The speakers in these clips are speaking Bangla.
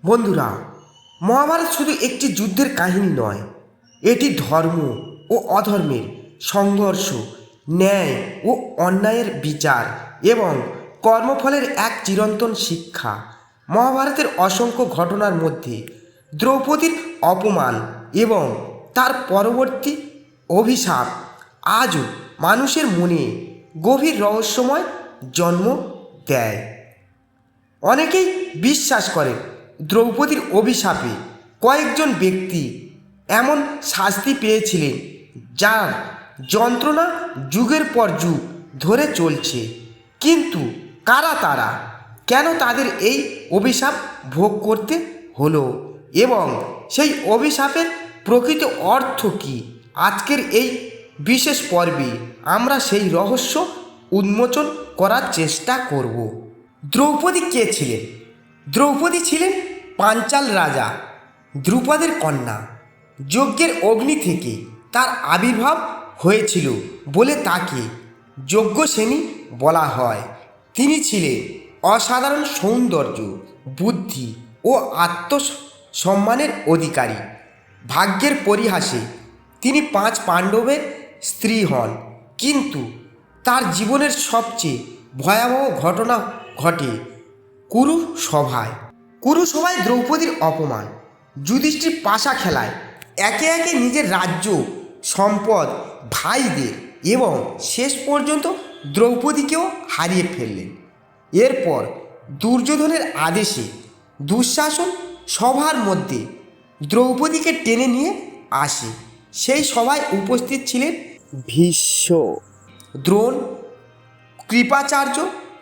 বন্ধুরা, মহাভারত শুধু একটি যুদ্ধের কাহিনী নয়, এটি ধর্ম ও অধর্মের সংঘর্ষ, ন্যায় ও অন্যায়ের বিচার এবং কর্মফলের এক চিরন্তন শিক্ষা। মহাভারতের অসংখ্য ঘটনার মধ্যে দ্রৌপদীর অপমান এবং তার পরবর্তী অভিশাপ আজও মানুষের মনে গভীর রহস্যময় জন্ম দেয়। অনেকেই বিশ্বাস করেন দ্রৌপদীর অভিশাপে কয়েকজন ব্যক্তি এমন শাস্তি পেয়েছিলেন যার যন্ত্রণা যুগের পর যুগ ধরে চলছে। কিন্তু কারা তারা, কেন তাদের এই অভিশাপ ভোগ করতে হলো এবং সেই অভিশাপের প্রকৃত অর্থ কী, আজকের এই বিশেষ পর্বে আমরা সেই রহস্য উন্মোচন করার চেষ্টা করব। দ্রৌপদী কে ছিলেন? দ্রৌপদী ছিলেন পাঞ্চাল রাজা দ্রুপদের কন্যা। যজ্ঞের অগ্নি থেকে তার আবির্ভাব হয়েছিল বলে তাকে যজ্ঞসেনী বলা হয়। তিনি ছিলেন অসাধারণ সৌন্দর্য, বুদ্ধি ও আত্মসম্মানের অধিকারী। ভাগ্যের পরিহাসে তিনি 5 পাণ্ডবের স্ত্রী হন, কিন্তু তার জীবনের সবচেয়ে ভয়াবহ ঘটনা ঘটে কুরুসভায় দ্রৌপদীর অপমান। যুধিষ্ঠির পাশা খেলায় একে একে নিজের রাজ্য, সম্পদ, ভাইদের এবং শেষ পর্যন্ত দ্রৌপদীকেও হারিয়ে ফেললেন। এরপর দুর্যোধনের আদেশে দুঃশাসন সভার মধ্যে দ্রৌপদীকে টেনে নিয়ে আসে। সেই সভায় উপস্থিত ছিলেন ভীষ্ম, দ্রোণ, কৃপাচার্য,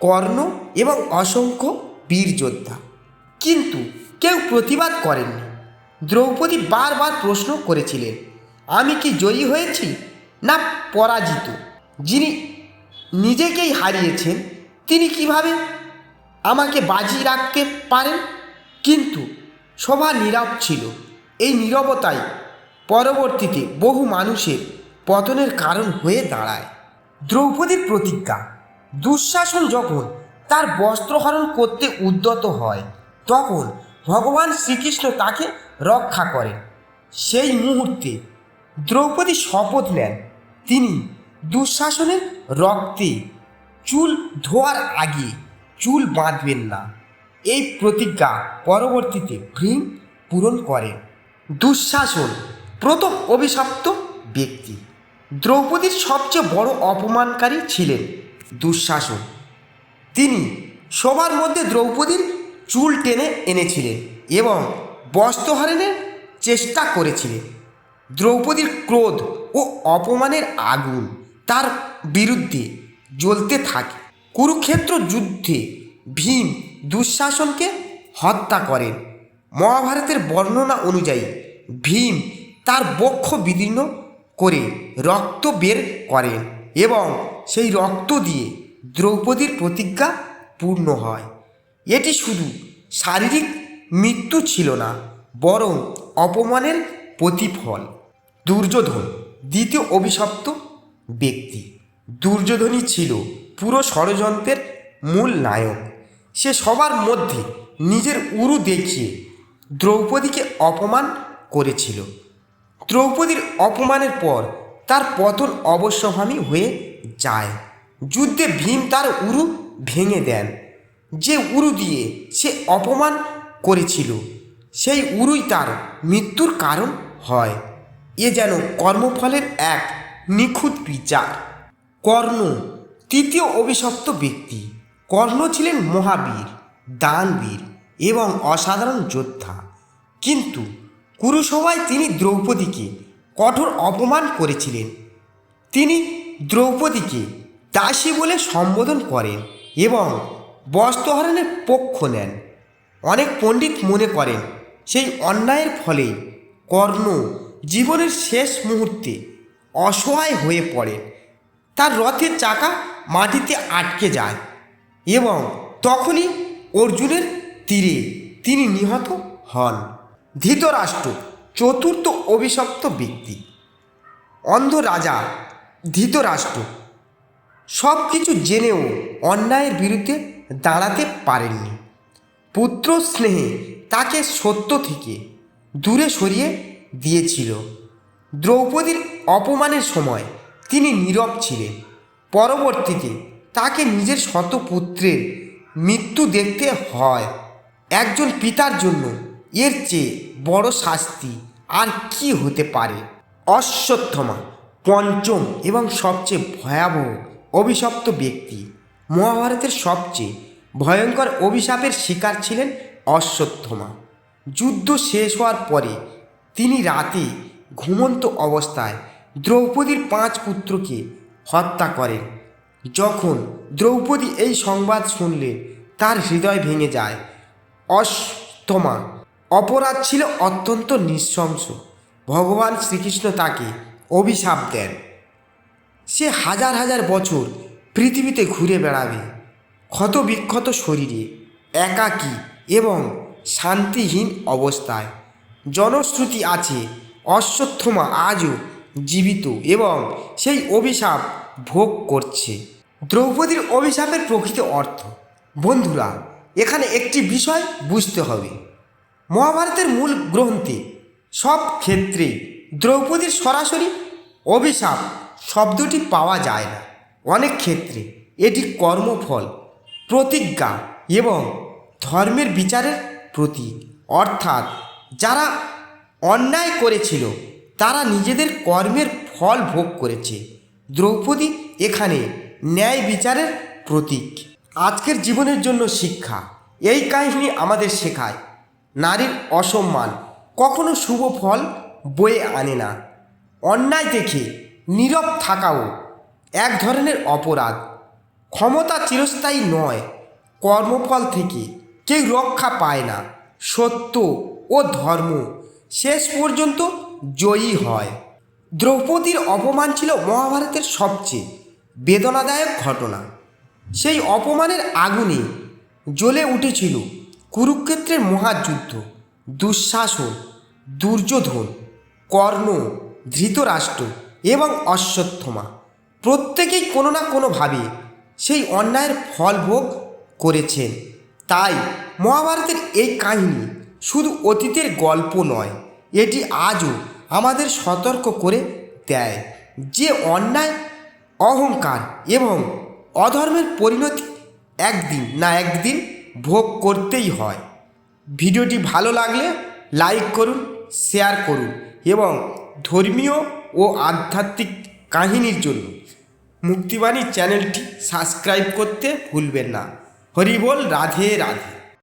কর্ণ এবং অসংখ্য বীর যোদ্ধা। কিন্তু কেউ প্রতিবাদ করেননি। দ্রৌপদী বারবার প্রশ্ন করেছিলেন, আমি কি জয়ী হয়েছি না পরাজিত? যিনি নিজেকেই হারিয়েছেন তিনি কিভাবে আমাকে বাজি রাখতে পারেন? কিন্তু সভা নীরব ছিল। এই নীরবতাই পরবর্তীতে বহু মানুষের পতনের কারণ হয়ে দাঁড়ায়। দ্রৌপদীর প্রতিজ্ঞা। দুঃশাসন যখন তার বস্ত্রহরণ করতে উদ্যত হয়, তখন ভগবান শ্রীকৃষ্ণ তাকে রক্ষা করেন। সেই মুহূর্তে দ্রৌপদী শপথ নেন তিনি দুঃশাসনের রক্তে চুল ধোয়ার আগে চুল বাঁধবেন না। এই প্রতিজ্ঞা পরবর্তীতে ভীম পূরণ করেন। দুঃশাসন প্রথম অভিশপ্ত ব্যক্তি। দ্রৌপদীর সবচেয়ে বড় অপমানকারী ছিলেন দুঃশাসন। তিনি সবার মধ্যে দ্রৌপদীর চুল টেনে এনেছিলেন এবং বস্ত্রহরণের চেষ্টা করেছিলেন। দ্রৌপদীর ক্রোধ ও অপমানের আগুন তার বিরুদ্ধে জ্বলতে থাকে। কুরুক্ষেত্র যুদ্ধে ভীম দুঃশাসনকে হত্যা করেন। মহাভারতের বর্ণনা অনুযায়ী ভীম তার বক্ষ বিদীর্ণ করে রক্ত বের করেন এবং সেই রক্ত দিয়ে দ্রৌপদীর প্রতিজ্ঞা পূর্ণ হয়। এটি শুধু শারীরিক মৃত্যু ছিল না, বরং অপমানের প্রতিফল। দুর্যোধন দ্বিতীয় অভিশপ্ত ব্যক্তি। দুর্যোধনই ছিল পুরো ষড়যন্ত্রের মূল নায়ক। সে সবার মধ্যে নিজের উরু দেখিয়ে দ্রৌপদীকে অপমান করেছিল। দ্রৌপদীর অপমানের পর তার পতন অবশ্যম্ভাবী হয়ে যায়। যুদ্ধে ভীম তার উরু ভেঙে দেন। যে উরু দিয়ে সে অপমান করেছিল, সেই উরুই তার মৃত্যুর কারণ হয়। এ যেন কর্মফলের এক নিখুঁত বিচার। কর্ণ তৃতীয় অভিশপ্ত ব্যক্তি। কর্ণ ছিলেন মহাবীর, দানবীর এবং অসাধারণ যোদ্ধা। কিন্তু কুরুসভায় তিনি দ্রৌপদীকে কঠোর অপমান করেছিলেন। তিনি দ্রৌপদীকে দাসী বলে সম্বোধন করেন এবং বস্ত্রহরণের পক্ষ নেন। অনেক পণ্ডিত মনে করেন সেই অন্যায়ের ফলে কর্ণ জীবনের শেষ মুহূর্তে অসহায় হয়ে পড়েন। তার রথের চাকা মাটিতে আটকে যায় এবং তখনই অর্জুনের তীরে তিনি নিহত হন। ধৃতরাষ্ট্র চতুর্থ অভিশপ্ত ব্যক্তি। অন্ধ রাজা ধৃতরাষ্ট্র সব কিছু জেনেও অন্যায়ের বিরুদ্ধে দাঁড়াতে পারেননি। পুত্র স্নেহে তাকে সত্য থেকে দূরে সরিয়ে দিয়েছিল। দ্রৌপদীর অপমানের সময় তিনি নীরব ছিলেন। পরবর্তীতে তাকে নিজের শতপুত্রের মৃত্যু দেখতে হয়। একজন পিতার জন্য এর চেয়ে বড় শাস্তি আর কি হতে পারে? অশ্বত্থামা পঞ্চম এবং সবচেয়ে ভয়াবহ অভিশপ্ত ব্যক্তি। মহাভারতের সবচেয়ে ভয়ঙ্কর অভিশাপের শিকার ছিলেন অশ্বত্থামা। যুদ্ধ শেষ হওয়ার পরে তিনি রাতে ঘুমন্ত অবস্থায় দ্রৌপদীর 5 পুত্রকে হত্যা করেন। যখন দ্রৌপদী এই সংবাদ শুনলেন তার হৃদয় ভেঙে যায়। অশ্বত্থামা অপরাধ ছিল অত্যন্ত নৃশংস। ভগবান শ্রীকৃষ্ণ তাকে অভিশাপ দেন, সে হাজার হাজার বছর পৃথিবীতে ঘুরে বেড়াবে ক্ষত বিক্ষত শরীরে, একাকী এবং শান্তিহীন অবস্থায়। জনশ্রুতি আছে অশ্বত্থামা আজও জীবিত এবং সেই অভিশাপ ভোগ করছে। দ্রৌপদীর অভিশাপের প্রকৃত অর্থ। বন্ধুরা, এখানে একটি বিষয় বুঝতে হবে। মহাভারতের মূল গ্রন্থে সব ক্ষেত্রে দ্রৌপদীর সরাসরি অভিশাপ শব্দটি পাওয়া যায় না। অনেক ক্ষেত্রে এটি কর্মফল, প্রতিজ্ঞা এবং ধর্মের বিচারের প্রতীক। অর্থাৎ যারা অন্যায় করেছিল তারা নিজেদের কর্মের ফল ভোগ করেছে। দ্রৌপদী এখানে ন্যায় বিচারের প্রতীক। আজকের জীবনের জন্য শিক্ষা। এই কাহিনী আমাদের শেখায় নারীর অসম্মান কখনো শুভ ফল বয়ে আনে না। অন্যায় দেখে নীরব থাকাও এক ধরনের অপরাধ। ক্ষমতা চিরস্থায়ী নয়, কর্মফল থেকে কেউ রক্ষা পায় না। সত্য ও ধর্ম শেষ পর্যন্ত জয়ী হয়। দ্রৌপদীর অপমান ছিল মহাভারতের সবচেয়ে বেদনাদায়ক ঘটনা। সেই অপমানের আগুনে জ্বলে উঠেছিল কুরুক্ষেত্রের মহাযুদ্ধ। দুঃশাসন, দুর্যোধন, কর্ণ, ধৃতরাষ্ট্র এবং অশ্বত্থামা প্রত্যেকেই কোনো না কোনোভাবে সেই অন্যায়ের ফল ভোগ করেছেন। তাই মহাভারতের এই কাহিনী শুধু অতীতের গল্প নয়, এটি আজও আমাদের সতর্ক করে দেয় যে অন্যায়, অহংকার এবং অধর্মের পরিণতি একদিন না একদিন ভোগ করতেই হয়। ভিডিওটি ভালো লাগলে লাইক করুন, শেয়ার করুন এবং ধর্মীয় ও আধ্যাত্মিক কাহিনীর জন্য মুক্তিবাণী চ্যানেলটি সাবস্ক্রাইব করতে ভুলবেন না। হরি বল, রাধে রাধে।